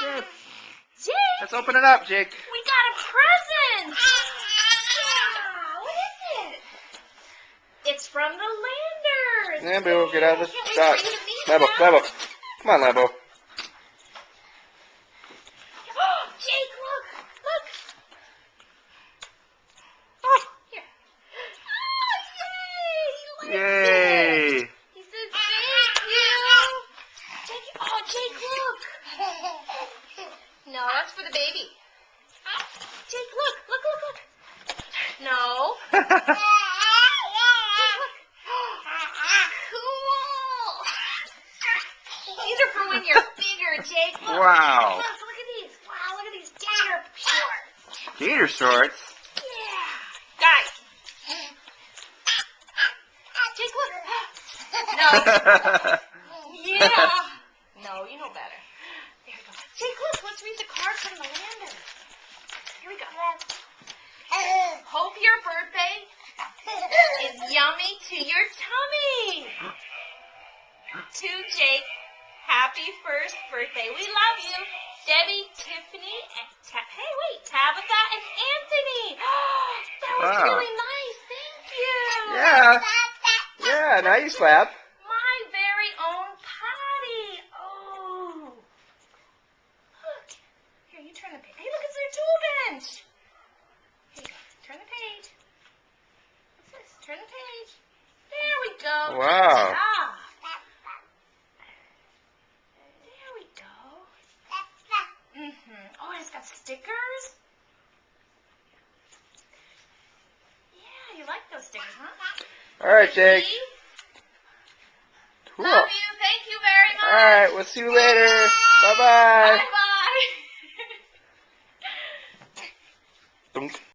Yes. Jake, Let's open it up, Jake. we got a present. Yeah, what is it? It's from the Landers. Lambo, get out of the Can't wait shot. for you to meet Lambo, them. Lambo. Come on, Lambo. Oh, Jake, look, look. Oh, here. Oh, yay! He likes Yay. it. He says thank you. Jake, oh, Jake, look. No, that's for the baby. Jake, look, look, look, look. No. Jake, look. Cool. These are for when you're bigger, Jake. Look. Wow. Look at these. Wow, look at these gator shorts. Gator shorts. Yeah. Guys. Jake, look. No. Yeah. No, you know better. There we go. Jake, look. Let's read the card from the Landers. Here we go. Hope your birthday is yummy to your tummy. To Jake, happy first birthday. We love you. Debbie, Tiffany, and hey, wait, Tabitha and Anthony. That was Wow. really nice. Thank you. Yeah. Yeah, now you slap. My very own Patty. Oh. Look. Here, you turn the page. Hey, look, it's their tool bench. Here you go. Turn the page. What's this? Turn the page. There we go. Wow. Good job. There we go. Oh, and it's got stickers? Yeah, you like those stickers, huh? All right, Jake. See? Cool. Love you. Thank you very much. All right, we'll see you later. Bye-bye. Bye-bye. Dunk.